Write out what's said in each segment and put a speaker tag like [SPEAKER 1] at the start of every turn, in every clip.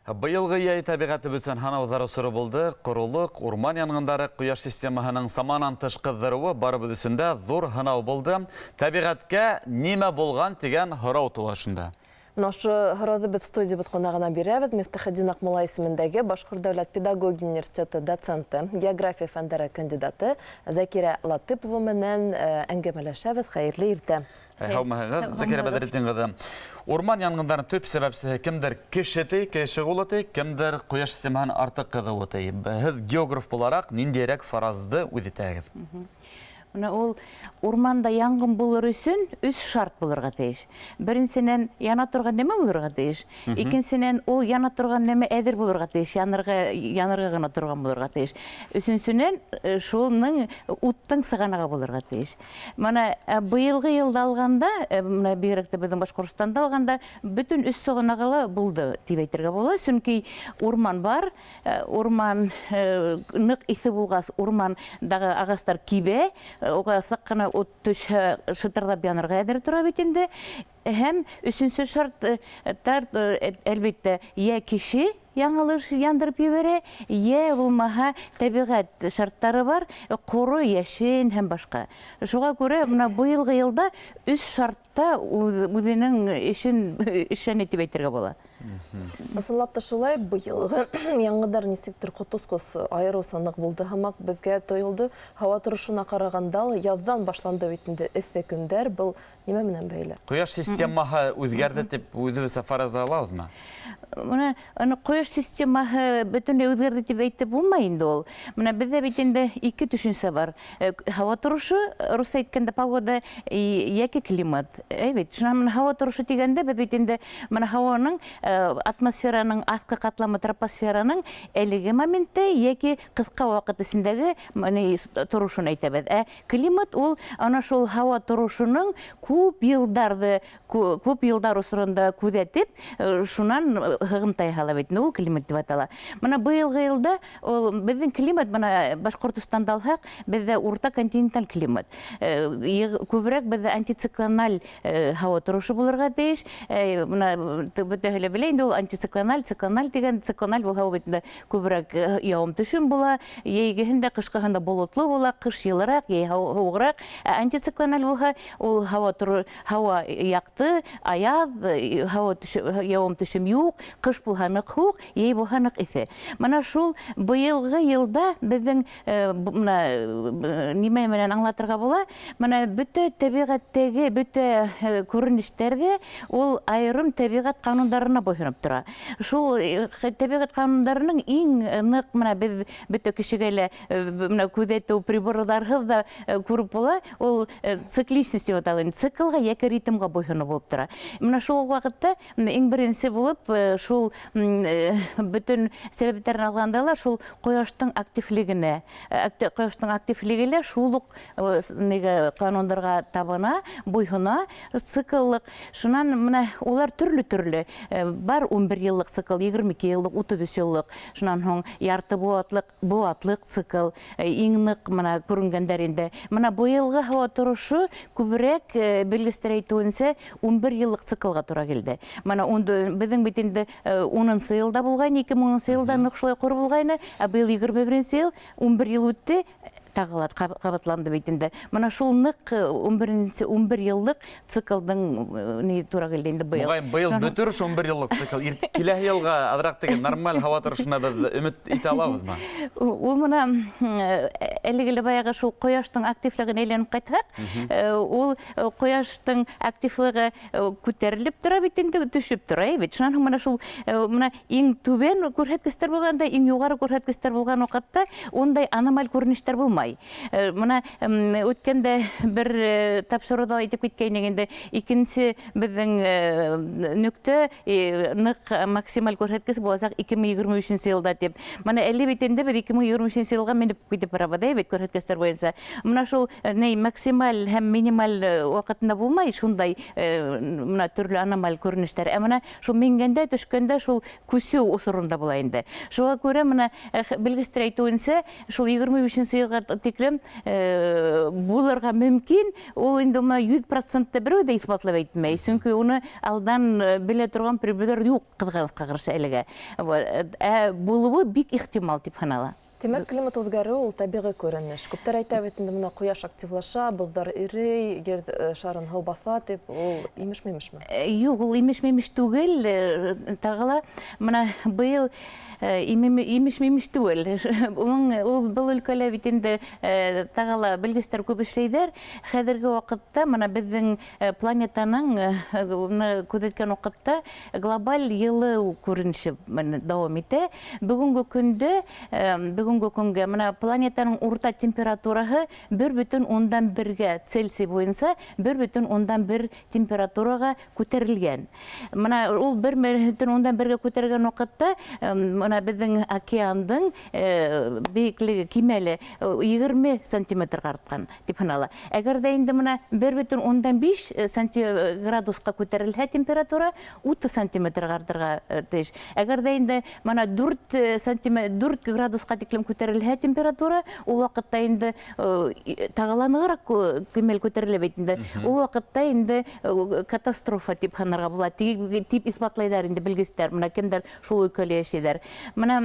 [SPEAKER 1] Быйылғы яй табиғаты бөтен ханауҙары сұры булды. Құрылық, урман янғындары ҡояш системаһының саманан тыш ҡыҙҙырыуы бары бүлісендә ҙур һынау булды. Табиғәткә нимә булған тигән һорау тыуа шунда.
[SPEAKER 2] Нашы һорауҙы беҙ студиябыҙ ҡунағына бирәбеҙ. Мифтахетдин Аҡмулла исемендәге Башҡорт дәүләт педагогия университеты доценты, география фәндәре кандидаты Закира Латыпова менән әңгәмәләшәбеҙ. Хәйерле иртә.
[SPEAKER 1] Һаумыһығыҙ, Закира Бәҙретдин ҡыҙы. Урман янғындарын төп сәбәпсеһе кемдер кеше шөғөле ти, кемдер ҡояш системаһын артыҡ ҡыҙыуы ти. Һеҙ географ булараҡ ниндәйерәк фаразды үҙ итәгеҙ?
[SPEAKER 3] Ул урманда яңғын булыр өсөн 3 шарт булырға тейеш. Беренсенән яна торған нәмә булырға тейеш. Икенсенән ул яна торған нәмә әҙер булырға тейеш, янырға ғына торған булырға тейеш. Өсөнсөнән шулның уттың сығанаға булырға тейеш. Мана быйылғы йылда алғанда, мына бигерәк тә беҙҙең Башҡортостанда алғанда, бөтөн 3 сығанағыла булды тип әйтергә була. Сөнки урман бар, урман ныҡ иҫе булғас, урмандағы ағастар кибә, уға саҡҡына ут төшһә, шытырҙап янырға әҙер тора бит инде. Һәм өсөнсө шарттар, әлбиттә, йә кеше яңылыш яндырып ебәрә, йә булмаһа тәбиғәт шарттары бар, ҡоро, йәшен һәм башҡа. Шуға күрә, мына быйылғы йылда 3 шартта үҙенең эшен эшләне тип әйтергә була.
[SPEAKER 2] Ысынлап та шулай, быйылғы яңғыдар нисектер ҡотосҡос айырыуса ныҡ булды һымаҡ беҙгә тойолдо. Һауа торошона ҡарағанда яҙҙан башланды бит инде эҫе көндәр. Был нимә менән бәйле?
[SPEAKER 1] Ҡояш системаһы үҙгәрҙе тип үҙебеҙ фараз алабыҙмы?
[SPEAKER 3] Мына ҡояш системаһы бөтөнләй үҙгәрҙе тип әйтеп булмай инде ул. Мына беҙҙә бит инде 2 төшөнсә бар. Һауа торошо, рус әйткәндә погода, йәки климат. Бит, шунан һауа торошо тигәндә беҙ бит инде мына һауаның атмосфераның аҫҡы ҡатламы тропосфераның әлеге моментте йәки ҡыҫҡа ваҡыт эсендәге торошон әйтәбеҙ. Климат ул ана шул һауа торошоның күп йылдар осоронда күҙәтеп, шунан һығымтай һала бит. Ул климат дип атала. Мына быйылғы йылда беҙҙең климат, мына Башҡортостанда алһаҡ, беҙҙә урта континенталь климат. Күберәк беҙҙә антициклональ һауа торошо булырға тейеш. Мына бөтәһе лә белә инде ул антициклональ, циклональ дигән, циклональ булһа ул бит күберәк яуым-төшөм була, йәйгеһендә, ҡышҡыһында болотло була, ҡыш йылыраҡ, йәй һыуығыраҡ. Антициклональ булһа, ул һауа яҡты, аяҙ, яуым-төшөм юҡ, ҡыш булһа ныҡ һыуыҡ, йәй булһа ныҡ иҫе. Мына шул быйылғы йылда беҙҙең нимә менән аңлатырға була, мына бөтә тәбиғәттәге бөтә күренештәрҙе ул айырым тәбиғәт ҡанундарына бойһоноп тора. Шул тәбиғәт ҡанундарының иң ныҡ, мына беҙ бөтә кешегә лә күҙәтеү приборҙарһыҙ да күреп була, ул цикличность дип атала, циклға йәки ритмға бойһоноу булып тора. Мына шул ваҡытта иң беренсе булып шул бөтөн сәбәптәрен алғанда ла шул ҡояштың активлегенә, ҡояштың активлеге шул уҡ ҡанундарға табына, бойһона, цикллык. Шунан мына улар төрлө-төрлө. Бар 11 йыллыҡ цикл, 22 йыллыҡ, 33 йыллыҡ. Шунан һуң ярты быуатлыҡ цикл, иң ныҡ мына күренгәндәр инде. Мына быйылғы һауа торошо күберәк белгестәр әйтеүенсә 11 йыллыҡ циклға тура килде. Мына беҙҙең бит инде 10-нсы йылда булғайны, 2010 йылда ныҡ шулай ҡур булғайны, ә быйыл 21 йыл, 11 йыл үтте, тағылат ҡабатланды бит инде. Мына шул ныҡ 11 йыллыҡ циклдың ни тура килде инде быйыл.
[SPEAKER 1] Быйыл бөтөр 11 йыллыҡ цикл. Киләһе йылға аҙыраҡ тигән нормаль һауа торошона беҙ өмөт итә алабыҙмы?
[SPEAKER 3] Ул мына әлеге баяғы шул ҡояштың активлығын әйләнеп ҡайтһаҡ, ул ҡояштың активлығы күтәрелеп тора бит инде, төшөп тора бит. Шунан һуң мына шул иң түбән күрһәткестәр булғанда, иң юғары күрһәткестәр булған ваҡытта ундай аномаль күренештәр булмай. Мына үткәндә бер тапшырыуҙа әйтеп киткәйнек инде, икенсе беҙҙең нөктә ныҡ максималь күрһәткес буласаҡ 2023 йылда тип. Мына әле бит инде беҙ 2023 йылға менеп китеп барабыҙ бит күрһәткестәр буйынса. Мына шул максималь һәм минималь ваҡытында булмай шундай мына төрлө аномаль күренештәр. Ә мына шул менгәндә, төшкәндә шул күсеү осоронда була инде. Шуға күрә мына белгестәр әйтеүенсә, шул 23 йылға тиклем булырга мөмкин, ул инде 100% берәү дә исбатлап әйтмәй. Чөнки уны алдан белә торган приборлар юк кызганычка каршы әлегә. Булуы бик ихтимал дип санала.
[SPEAKER 2] Демәк, климат үзгәреү ул табигый күренеш. Күптәр әйтә бит инде моны кояш активлаша, булдар ирей, йер шарын һау баса дип, ул имеш-мимешме?
[SPEAKER 3] Юк, ул имеш-мимеш түгел. Тагыла менә быел имеш-мимеш түгел. Ул был өлкәлә бит инде тагыла белгечләр күп эшләйдер. Хәзерге вакытта менә безнең планетаның күзәткән вакытта глобаль йылы күренеше дәвам итә. Бүгенге көнгә менә планетаның урта температураһы 1,1 Цельсий буенча 1,1 температурага күтәрелгән. Менә ул 1,1 күтәргән вакытта менә безнең океандың биеклеге кимәле 20 сантиметрга арткан дип санала. Әгәр дә инде менә 1,5 градуска күтәрелһә температура 30 сантиметрга артырга тиеш. Әгәр дә инде менә 4 градуска тиклем күтәрелһә температура, ул вакытта инде тагыланыграк кимәл күтәрелә бит инде. Ул вакытта инде катастрофа дип санарга була. Тип исбатлайдар инде белгечләр. Менә кемдер шул өлкәлә яшәйдер. Менә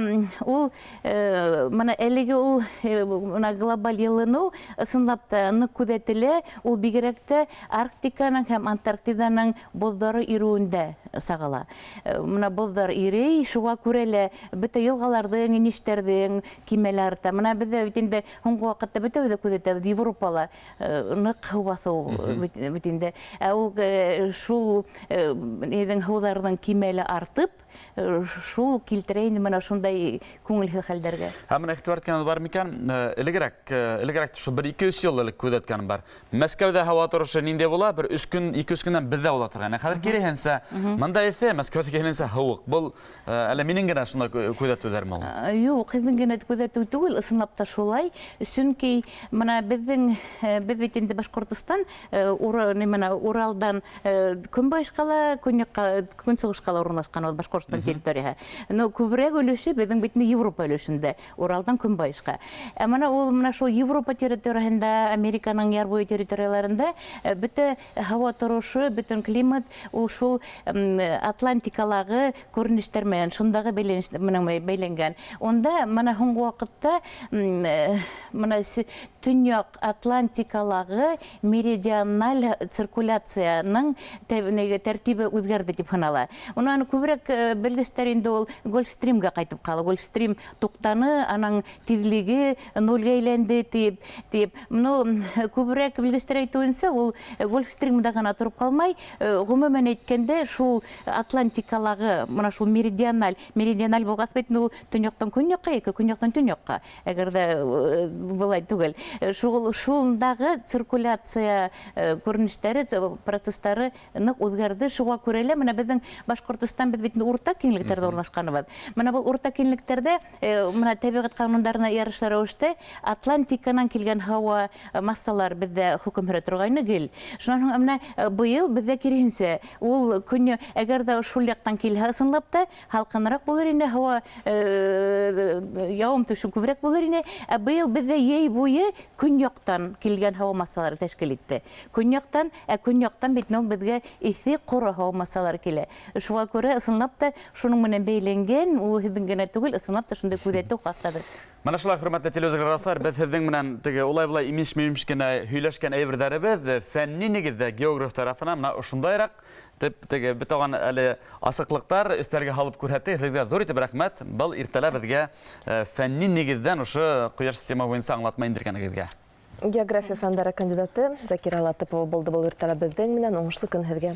[SPEAKER 3] ул менә әлеге ул менә глобаль йылыну ысынлап та нык күзәтелә. Ул бигрәк тә Арктиканың һәм Антарктиданың боздары ируендә сагыла. Менә боздар ирей, шуга күрә бөтә елгаларның, инештәрдән кимәле арта. Менә бездә бит инде һуңгы вакытта бөтәбез дә күзәтәбез. Европала нык һавасу бит инде. Ул шул нидән һауларның кимәле артып, шул килтерә инде менә шундай күңелһез хәлләргә.
[SPEAKER 1] Һәм менә игътибар иткән бар микән? Элегрәк шул 1-2 ел элек күзәткән бар. Мәскәүдә һава торышы нинди була? Бер 3 көн, 2-3 көннән бездә була торган. Хәзер киресенчә, монда исә Мәскәүдә киресенчә һавык. Бу әле минең генә шунда күзәтүләрме ул?
[SPEAKER 3] Юк, һезнең генә күзәтү түгел, ысынлап та шулай. Чөнки менә без бит инде Башкортстан Уралдан көнбайышка, көнчыгышка урнашкан ул Башкортстан территорияһы. Но күбрәк өлеше безнең бит Европа өлешендә, Уралдан көнбайышка. Менә ул менә шул Европа территориясендә, Американың яр буе территорияләрендә бөтә һава торышы, бөтен климат ул шул Атлантикалагы күренештәр менән шундагы менән бәйләнгән. Онда менә һуңгы вакытта менә Төньяк Атлантикалагы меридиональ циркуляцияның тәртибе үзгәрде дип санала. Унан күбрәк белгечләр инде ул Гольфстримга кайтып калды. Гольфстрим туктаны, аның тизлеге 0-га әйләнде дип. Моны күбрәк белгечләр әйтүенчә, ул Гольфстримда гына торып калмай, гомумән әйткәндә шул Атлантикалагы, менә шул меридиональ булгас бит ул төньяктан көньякка, көньяктан төньякка. Әгәр дә булай түгел. Шундагы циркуляция күренештәре, процесслары нык үзгәрде. Шуга күрә менә безнең Башкортстан бит урта киңлекләрдә урнашканыбыз. Менә бу урта киңлекләрдә менә табигать кануннарына ярышлы рәвештә Атлантикадан килгән һава массалар бездә хөкем һөрә торгайны гел. Шуннан менә быел бездә киресенчә ул көнне әгәр дә шул яктан килһә, ысынлап та халкынрак булыр инде, һава явым-төшү күбрәк булыр инде. Быел бездә яй буе көньяктан килгән һава массалары тәшкил итте. Көньяктан бит безгә исе куры һава массалары килә. Шуңа күрә ысынлап та шуның менән бәйләнгән, ул һезнең генә түгел, ысынлап та шундай күзәтү хастадыр.
[SPEAKER 1] Менә шулай, хөрмәтле телевизор, без һезнең менән теге улай-булай имеш-мимеш кенә һөйләшкән әйберләребез фәнни нигездә географ тарафынан менә ошондайрак теге бит алган әле асыклыктар өстәлгә һалып күрһәтте. Сезгә зур итеп рәхмәт. Был иртәлә безгә фәнни нигездән ошо кояш система буенча аңлатма индергәнегезгә.
[SPEAKER 2] География фәннәре кандидаты Закира Латыпова булды был иртәлә безнең менән уңышлы көн һеҙгә.